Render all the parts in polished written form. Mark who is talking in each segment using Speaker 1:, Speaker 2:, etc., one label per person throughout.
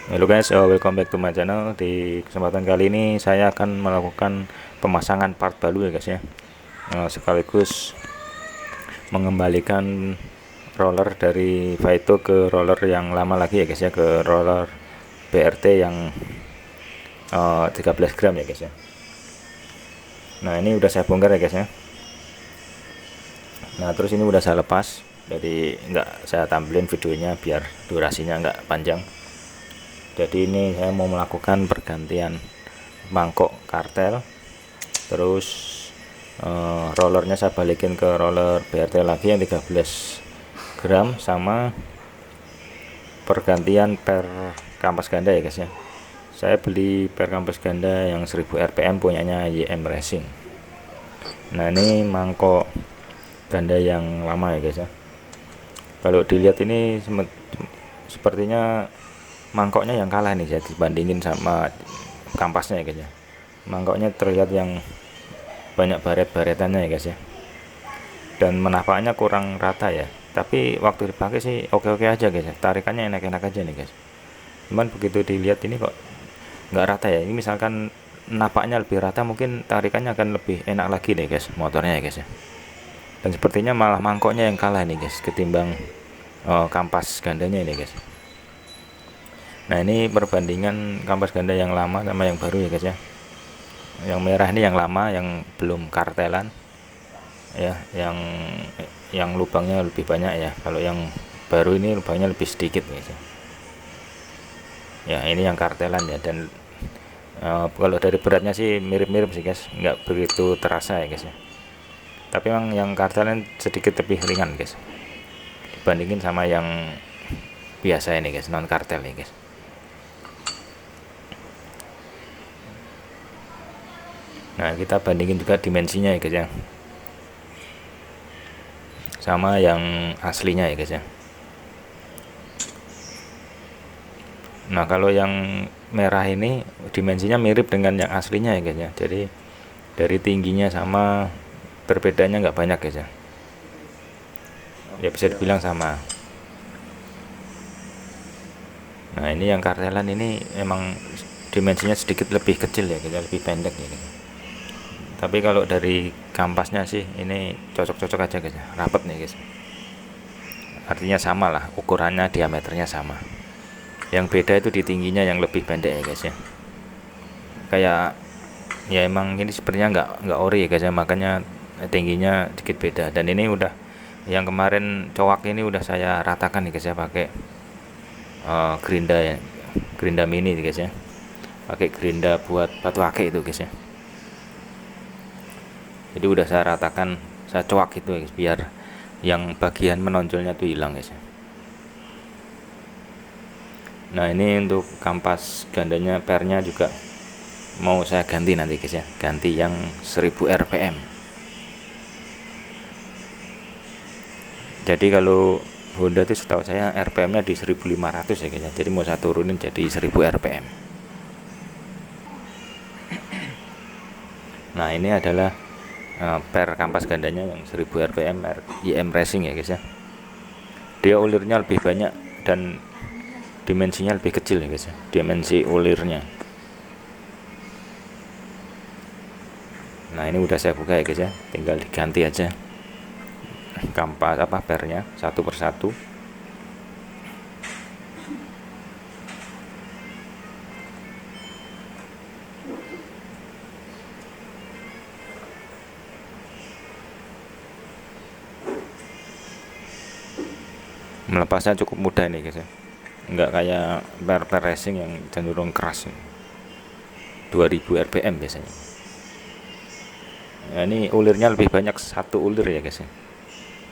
Speaker 1: Halo guys, welcome back to my channel. Di kesempatan kali ini saya akan melakukan pemasangan part baru ya guys ya. Sekaligus mengembalikan roller dari Vaito ke roller yang lama lagi ya guys ya, ke roller BRT yang 13 gram ya guys ya. Nah ini udah saya bongkar ya guys ya. Nah terus ini udah saya lepas, jadi nggak saya tampilin videonya biar durasinya nggak panjang. Jadi ini saya mau melakukan pergantian mangkok kartel, terus rollernya saya balikin ke roller BRT lagi yang 13 gram, sama pergantian per kampas ganda ya guys ya. Saya beli per kampas ganda yang 1000 rpm punyanya YM Racing. Nah ini mangkok ganda yang lama ya guys ya. Kalau dilihat ini sepertinya mangkoknya yang kalah nih saya dibandingin sama kampasnya ya guys ya. Mangkoknya terlihat yang banyak baret-baretannya ya guys ya, dan menapaknya kurang rata ya, tapi waktu dipakai sih oke-oke aja guys ya, tarikannya enak-enak aja nih guys. Cuman begitu dilihat ini kok nggak rata ya. Ini misalkan napaknya lebih rata, mungkin tarikannya akan lebih enak lagi nih guys motornya ya guys ya. Dan sepertinya malah mangkoknya yang kalah nih guys ketimbang kampas gandanya ini guys. Nah ini perbandingan kampas ganda yang lama sama yang baru ya guys ya. Yang merah ini yang lama, yang belum kartelan ya, yang lubangnya lebih banyak ya. Kalau yang baru ini lubangnya lebih sedikit guys ya. Ya ini yang kartelan ya, dan kalau dari beratnya sih mirip-mirip sih guys, nggak begitu terasa ya guys ya. Tapi memang yang kartelan sedikit lebih ringan guys dibandingin sama yang biasa ini guys, non kartel nih guys. Nah kita bandingin juga dimensinya ya guys ya, sama yang aslinya ya guys ya. Nah kalau yang merah ini dimensinya mirip dengan yang aslinya ya guys ya. Jadi dari tingginya sama, perbedaannya nggak banyak guys ya. Ya bisa dibilang sama. Nah ini yang kartelan ini emang dimensinya sedikit lebih kecil ya guys ya, lebih pendek ya guys. Tapi kalau dari kampasnya sih ini cocok-cocok aja guys ya, rapet nih guys. Artinya sama lah, ukurannya, diameternya sama. Yang beda itu di tingginya yang lebih pendek ya guys ya. Kayak ya emang ini sepertinya nggak ori ya guys ya, makanya tingginya sedikit beda. Dan ini udah, yang kemarin cowak ini udah saya ratakan nih guys ya, pakai gerinda ya, gerinda mini nih guys ya, pakai gerinda buat batu ake itu guys ya. Jadi udah saya ratakan, saya coak itu guys, biar yang bagian menonjolnya tuh hilang guys ya. Nah ini untuk kampas gandanya, pernya juga mau saya ganti nanti guys ya, ganti yang 1000 rpm. Jadi kalau Honda itu setahu saya rpm nya di 1500 ya guys ya, jadi mau saya turunin jadi 1000 rpm. Nah ini adalah per kampas gandanya yang 1000 rpm YM Racing ya guys ya. Dia ulirnya lebih banyak dan dimensinya lebih kecil ya guys ya, dimensi ulirnya. Nah ini udah saya buka ya guys ya, tinggal diganti aja kampas pernya satu persatu. Melepasnya cukup mudah nih guys ya, nggak kayak per racing yang cenderung keras, 2000 rpm biasanya. Nah, ini ulirnya lebih banyak, satu ulir ya guys ya,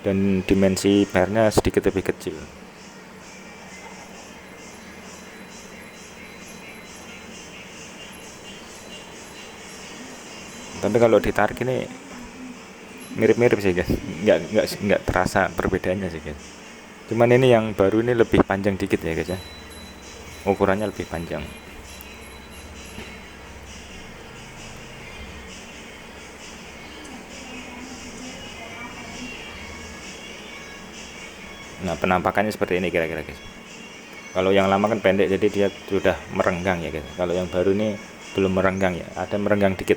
Speaker 1: dan dimensi pernya sedikit lebih kecil. Tapi kalau ditarik ini mirip-mirip sih guys, nggak terasa perbedaannya sih guys. Cuman ini yang baru ini lebih panjang dikit ya guys ya, ukurannya lebih panjang. Nah penampakannya seperti ini kira-kira guys. Kalau yang lama kan pendek, jadi dia sudah merenggang ya guys. Kalau yang baru ini belum merenggang ya, ada merenggang dikit.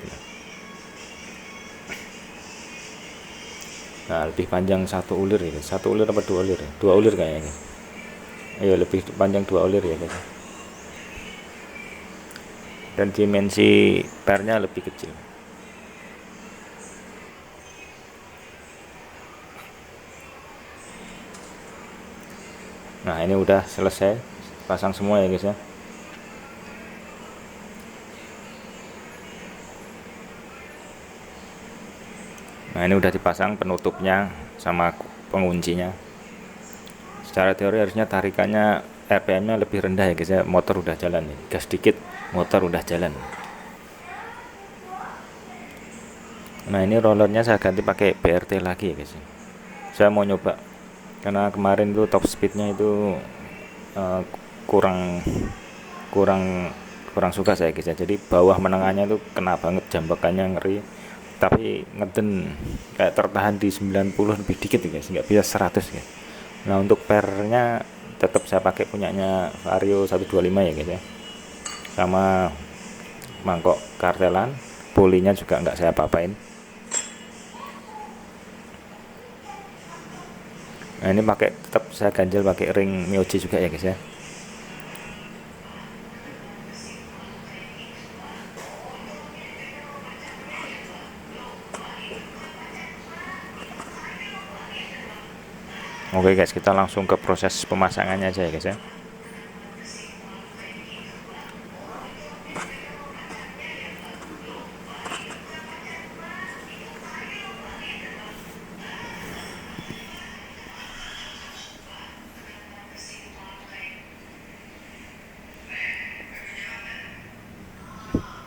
Speaker 1: Nah, lebih panjang 1 ulir ya guys. 1 ulir apa 2 ulir? 2 ulir kayaknya. Ayo, lebih panjang 2 ulir ya guys. Dan dimensi pernya lebih kecil. Nah, ini udah selesai pasang semua ya guys ya. Nah, ini udah dipasang penutupnya sama penguncinya. Secara teori harusnya tarikannya RPM-nya lebih rendah ya guys ya. Motor udah jalan nih, gas dikit motor udah jalan. Nah, ini rollernya saya ganti pakai BRT lagi ya guys. Saya mau nyoba karena kemarin tuh top speednya itu kurang kurang kurang suka saya guys ya. Jadi bawah menengahnya tuh kena banget, jambakannya ngeri, tapi ngeden kayak tertahan di 90 lebih dikit ya guys, nggak bisa 100 guys. Nah, untuk pernya tetap saya pakai punyanya Vario 125 ya guys ya, sama mangkok kartelan, pulinya juga nggak saya apa-apain. Nah, ini pakai, tetap saya ganjel pakai ring Myoji juga ya guys ya. Oke guys, kita langsung ke proses pemasangannya aja ya guys ya.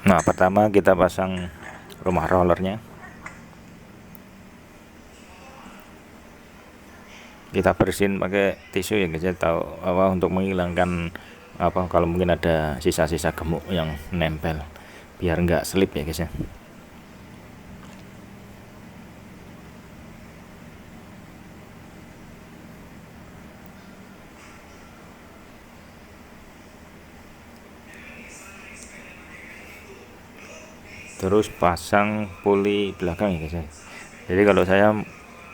Speaker 1: Nah, pertama kita pasang rumah rollernya. Kita bersihin pakai tisu ya guys ya, tahu apa, untuk menghilangkan apa kalau mungkin ada sisa-sisa gemuk yang nempel, biar nggak selip ya guys ya. Terus pasang puli belakang ya guys ya. Jadi kalau saya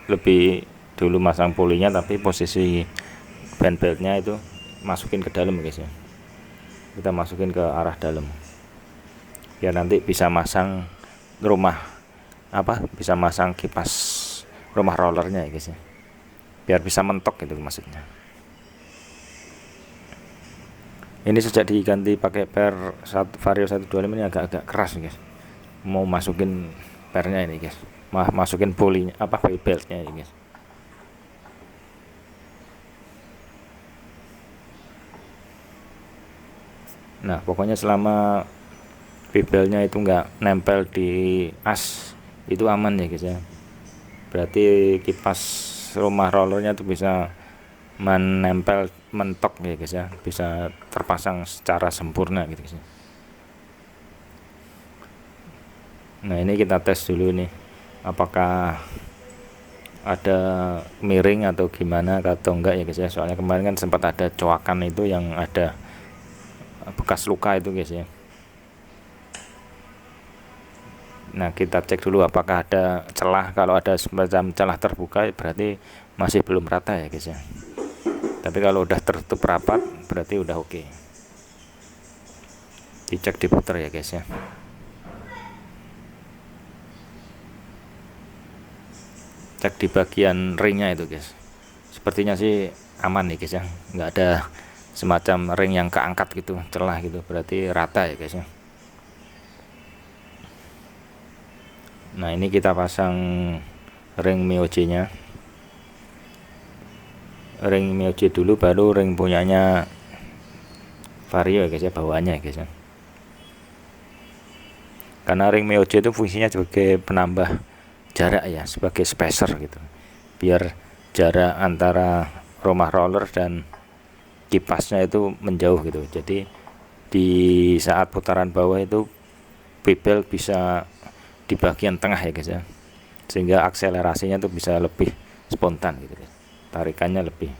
Speaker 1: lebih dulu masang pulinya, tapi posisi fan beltnya itu masukin ke dalam guys ya. Kita masukin ke arah dalam biar nanti bisa masang rumah apa, bisa masang kipas rumah rollernya ya guys ya, biar bisa mentok gitu maksudnya. Ini sejak diganti pakai per Vario 125 ini agak-agak keras nih guys, mau masukin pernya ini guys, masukin pulinya apa, beltnya ini guys. Nah, pokoknya selama bibelnya itu nggak nempel di as itu aman ya guys ya. Berarti kipas rumah rollernya tuh bisa menempel, mentok ya guys ya, bisa terpasang secara sempurna gitu guys. Nah, ini kita tes dulu nih apakah ada miring atau gimana atau enggak ya guys ya. Soalnya kemarin kan sempat ada coakan itu yang ada bekas luka itu guys ya. Nah, kita cek dulu apakah ada celah. Kalau ada semacam celah terbuka berarti masih belum rata ya guys ya. Tapi kalau udah tertutup rapat berarti udah oke. Dicek, diputer ya guys ya. Cek di bagian ringnya itu guys, sepertinya sih aman nih guys ya, nggak ada semacam ring yang keangkat gitu, celah gitu, berarti rata ya guys ya. Nah, ini kita pasang ring Myoji nya, ring Myoji dulu baru ring punyanya Vario ya guys ya, bawaannya ya guys ya. Karena ring Myoji itu fungsinya sebagai penambah jarak ya, sebagai spacer gitu, biar jarak antara rumah roller dan kipasnya itu menjauh gitu. Jadi di saat putaran bawah itu bibel bisa di bagian tengah ya guys ya, sehingga akselerasinya tuh bisa lebih spontan gitu guys, tarikannya lebih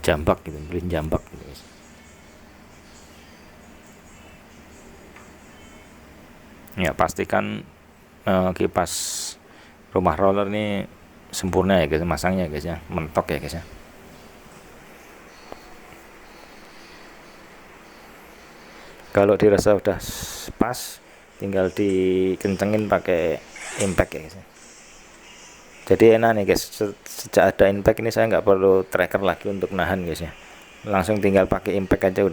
Speaker 1: jambak gitu, beli jambak gitu guys. Ya pastikan kipas rumah roller ini sempurna ya guys, masangnya guys ya, mentok ya guys ya. Kalau dirasa udah pas, tinggal dikencengin pakai impact ya guys. Jadi enak nih guys, sejak ada impact ini saya nggak perlu tracker lagi untuk nahan guys ya. Langsung tinggal pakai impact aja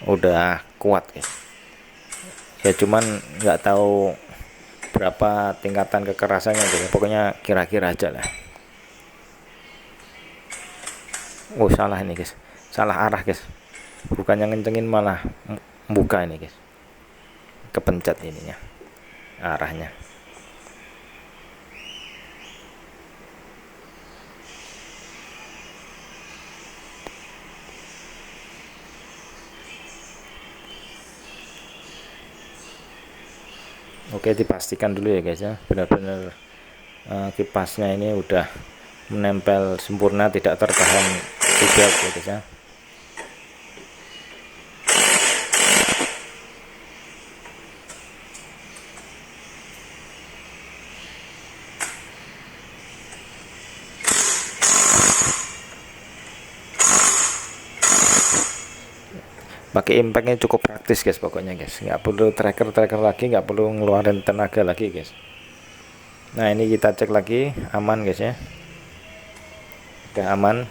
Speaker 1: udah kuat guys. Ya cuman nggak tahu berapa tingkatan kekerasannya guys. Pokoknya kira-kira aja lah. Oh salah ini guys, salah arah guys. Bukannya ngencengin malah buka ini guys, kepencet ininya arahnya. Oke, dipastikan dulu ya guys ya, benar-benar kipasnya ini udah menempel sempurna, tidak tertahan juga ya guys ya. Pakai impactnya cukup praktis guys, pokoknya guys, nggak perlu tracker lagi, nggak perlu ngeluarin tenaga lagi guys. Nah ini kita cek lagi, aman guys ya, udah aman.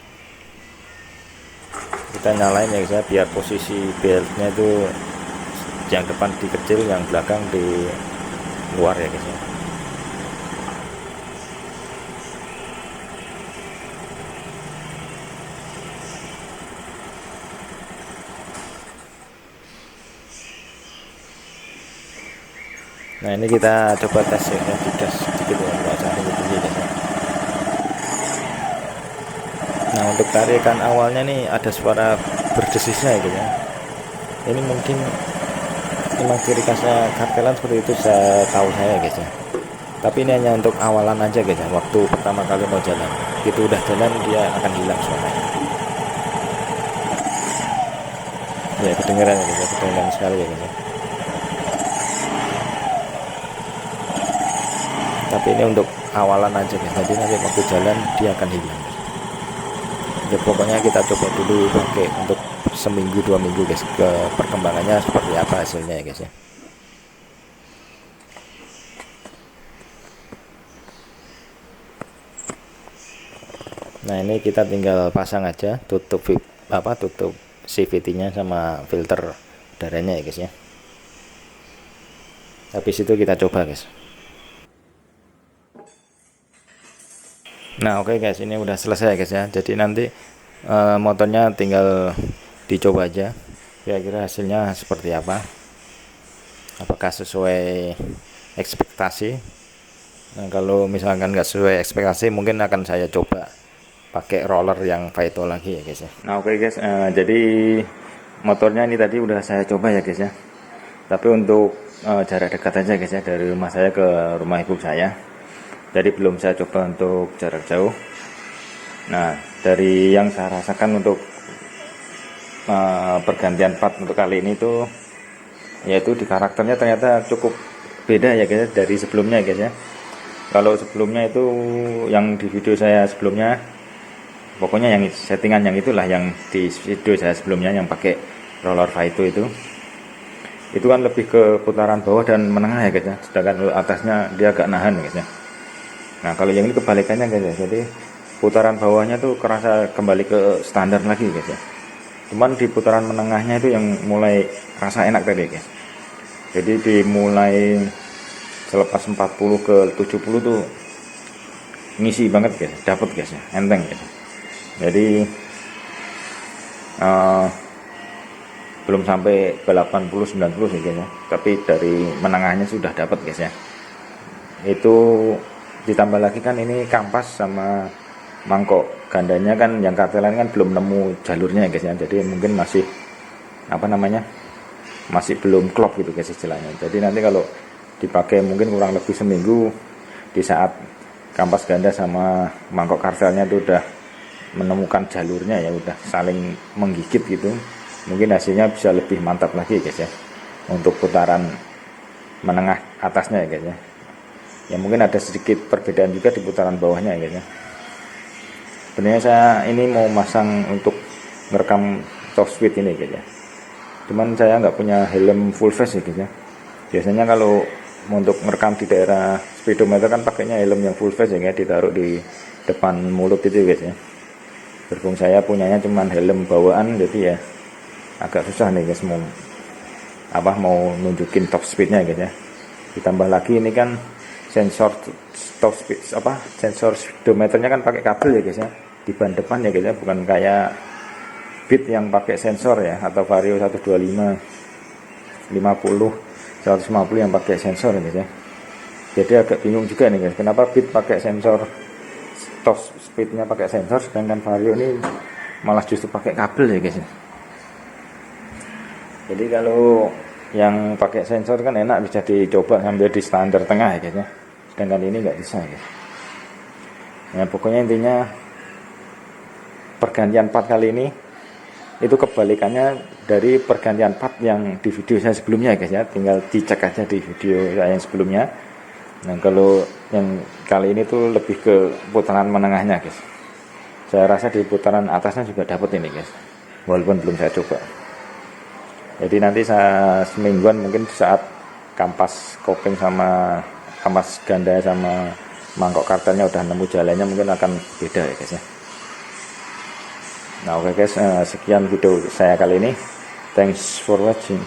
Speaker 1: Kita nyalain ya guys ya, biar posisi beltnya itu yang depan di kecil, yang belakang di luar ya guys ya. Nah ini kita coba tes ya, digas sedikit ya, nggak usah tinggi guys ya. Nah untuk tarikan awalnya nih ada suara berdesisnya gitu ya. Ini mungkin memang ciri khasnya kartelan seperti itu, saya tahu saya guys ya. Tapi ini hanya untuk awalan aja guys ya. Waktu pertama kali mau jalan, itu udah jalan dia akan hilang suaranya. Ya kedengeran ya guys ya, kedengeran sekali ya guys ya. Tapi ini untuk awalan aja guys, jadi nanti waktu jalan dia akan hilang. Ya pokoknya kita coba dulu pakai untuk seminggu 2 minggu guys, ke perkembangannya seperti apa hasilnya ya guys ya. Nah ini kita tinggal pasang aja, tutup CVT nya sama filter udaranya ya guys ya. Habis itu kita coba guys. Nah oke guys, ini udah selesai guys ya. Jadi nanti motornya tinggal dicoba aja, kira-kira hasilnya seperti apa, apakah sesuai ekspektasi. Nah kalau misalkan nggak sesuai ekspektasi, mungkin akan saya coba pakai roller yang Vaito lagi ya guys ya. Nah oke guys, jadi motornya ini tadi udah saya coba ya guys ya, tapi untuk jarak dekat aja guys ya, dari rumah saya ke rumah ibu saya. Jadi belum saya coba untuk jarak jauh. Nah dari yang saya rasakan untuk pergantian part untuk kali ini tuh, yaitu di karakternya ternyata cukup beda ya guys dari sebelumnya guys ya. Kalau sebelumnya itu yang di video saya sebelumnya, pokoknya yang settingan yang itulah yang di video saya sebelumnya yang pakai roller Vaito itu kan lebih ke putaran bawah dan menengah ya guys ya, sedangkan atasnya dia agak nahan guys ya. Nah kalau yang ini kebalikannya guys ya, jadi putaran bawahnya tuh kerasa kembali ke standar lagi guys ya. Cuman di putaran menengahnya itu yang mulai rasa enak tadi guys. Jadi dimulai selepas 40 ke 70 tuh ngisi banget guys, dapet guys ya, enteng guys. Jadi belum sampai 80-90 sih guys ya, tapi dari menengahnya sudah dapat guys ya. Itu ditambah lagi kan ini kampas sama mangkok gandanya kan, yang kartelan kan belum nemu jalurnya guys ya, jadi mungkin masih masih belum klop gitu guys istilahnya. Jadi nanti kalau dipakai mungkin kurang lebih seminggu, di saat kampas ganda sama mangkok kartelnya itu udah menemukan jalurnya ya, udah saling menggigit gitu, mungkin hasilnya bisa lebih mantap lagi guys ya untuk putaran menengah atasnya ya guys ya. Ya mungkin ada sedikit perbedaan juga di putaran bawahnya ya guys ya. Sebenarnya saya ini mau masang untuk ngerekam top speed ini guys ya, cuman saya nggak punya helm full face ya guys ya. Biasanya kalau untuk merekam di daerah speedometer kan pakainya helm yang full face ya, ditaruh di depan mulut itu guys ya. Berhubung saya punyanya cuman helm bawaan, jadi ya agak susah nih guys mau nunjukin top speednya guys ya. Ditambah lagi ini kan sensor top speed sensor speedometernya kan pakai kabel ya guys ya, di ban depan ya guys ya, bukan kayak Beat yang pakai sensor ya, atau Vario 125, 50, 150 yang pakai sensor ya guys ya. Jadi agak bingung juga nih guys, kenapa Beat pakai sensor top speednya pakai sensor, sedangkan Vario ini malah justru pakai kabel ya guys ya. Jadi kalau yang pakai sensor kan enak, bisa dicoba sambil di standar tengah ya guys ya, sedangkan ini nggak bisa ya. Nah pokoknya intinya pergantian part kali ini itu kebalikannya dari pergantian part yang di video saya sebelumnya ya guys ya, tinggal dicek aja di video saya yang sebelumnya. Nah kalau yang kali ini tuh lebih ke putaran menengahnya guys, saya rasa di putaran atasnya juga dapat ini guys, walaupun belum saya coba. Jadi nanti saya semingguan mungkin saat kampas kopling sama kampas ganda sama mangkok kartelnya udah nemu jalannya, mungkin akan beda ya guys ya. Nah oke guys, sekian video saya kali ini, thanks for watching.